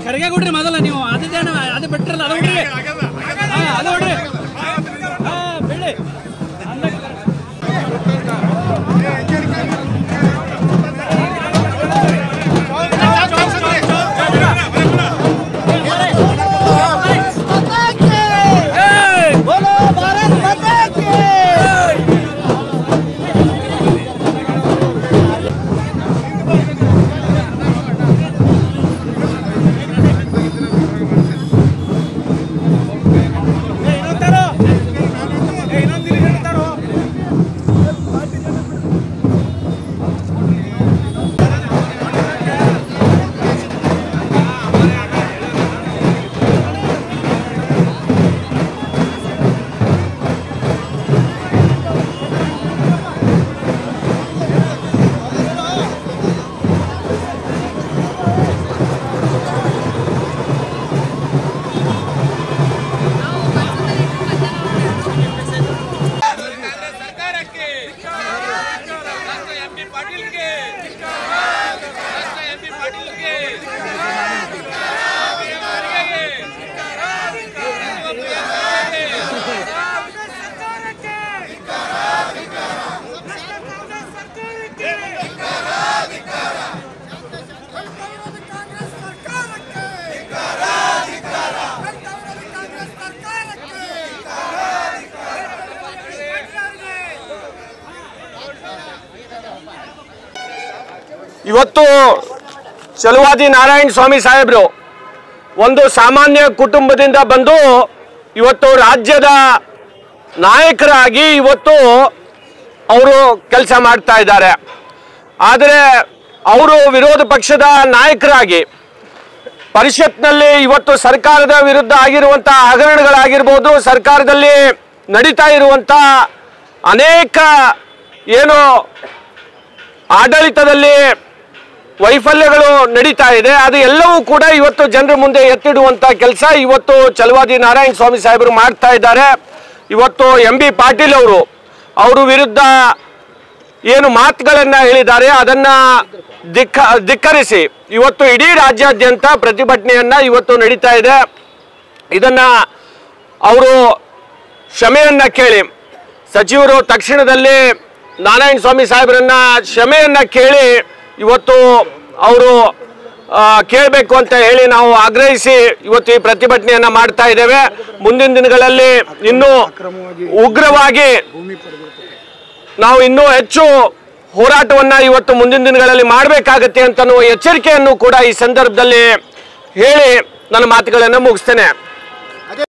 ಖರ್ಗೆ ಕೊಡ್ರಿ ಮೊದಲ ನೀವು ಅದೇನ ಅದು ಬಿಟ್ರಲ್ಲ ಅದು ಬಿಡ್ರಿ ಅದು ಬಿಡ್ರಿ ಬಿಡಿ ಇವತ್ತು ಚಲುವಾದಿ ನಾರಾಯಣ ಸ್ವಾಮಿ ಸಾಹೇಬರು ಒಂದು ಸಾಮಾನ್ಯ ಕುಟುಂಬದಿಂದ ಬಂದು ಇವತ್ತು ರಾಜ್ಯದ ನಾಯಕರಾಗಿ ಇವತ್ತು ಅವರು ಕೆಲಸ ಮಾಡ್ತಾ ಇದ್ದಾರೆ. ಆದರೆ ಅವರು ವಿರೋಧ ಪಕ್ಷದ ನಾಯಕರಾಗಿ ಪರಿಷತ್ನಲ್ಲಿ ಇವತ್ತು ಸರ್ಕಾರದ ವಿರುದ್ಧ ಆಗಿರುವಂಥ ಹಗರಣಗಳಾಗಿರ್ಬೋದು, ಸರ್ಕಾರದಲ್ಲಿ ನಡೀತಾ ಇರುವಂಥ ಅನೇಕ ಏನು ಆಡಳಿತದಲ್ಲಿ ವೈಫಲ್ಯಗಳು ನಡೀತಾ ಇದೆ, ಅದು ಎಲ್ಲವೂ ಕೂಡ ಇವತ್ತು ಜನರ ಮುಂದೆ ಎತ್ತಿಡುವಂಥ ಕೆಲಸ ಇವತ್ತು ಚಲುವಾದಿ ನಾರಾಯಣ ಸ್ವಾಮಿ ಸಾಹೇಬರು ಮಾಡ್ತಾ ಇದ್ದಾರೆ. ಇವತ್ತು ಎಂ ಬಿ ಪಾಟೀಲ್ ಅವರು ವಿರುದ್ಧ ಏನು ಮಾತುಗಳನ್ನು ಹೇಳಿದ್ದಾರೆ ಅದನ್ನು ಧಿಕ್ಕರಿಸಿ ಇವತ್ತು ಇಡೀ ರಾಜ್ಯಾದ್ಯಂತ ಪ್ರತಿಭಟನೆಯನ್ನು ಇವತ್ತು ನಡೀತಾ ಇದೆ. ಇದನ್ನು ಅವರು ಕ್ಷಮೆಯನ್ನು ಕೇಳಿ ಸಚಿವರು ತಕ್ಷಣದಲ್ಲಿ ನಾರಾಯಣ ಸ್ವಾಮಿ ಸಾಹೇಬರನ್ನ ಕ್ಷಮೆಯನ್ನು ಕೇಳಿ ಇವತ್ತು ಅವರು ಕೇಳಬೇಕು ಅಂತ ಹೇಳಿ ನಾವು ಆಗ್ರಹಿಸಿ ಇವತ್ತು ಈ ಪ್ರತಿಭಟನೆಯನ್ನು ಮಾಡ್ತಾ ಇದ್ದೇವೆ. ಮುಂದಿನ ದಿನಗಳಲ್ಲಿ ಇನ್ನೂ ಉಗ್ರವಾಗಿ ನಾವು ಇನ್ನೂ ಹೆಚ್ಚು ಹೋರಾಟವನ್ನು ಇವತ್ತು ಮುಂದಿನ ದಿನಗಳಲ್ಲಿ ಮಾಡಬೇಕಾಗತ್ತೆ ಅಂತ ಎಚ್ಚರಿಕೆಯನ್ನು ಕೂಡ ಈ ಸಂದರ್ಭದಲ್ಲಿ ಹೇಳಿ ನನ್ನ ಮಾತುಗಳನ್ನು ಮುಗಿಸ್ತೇನೆ.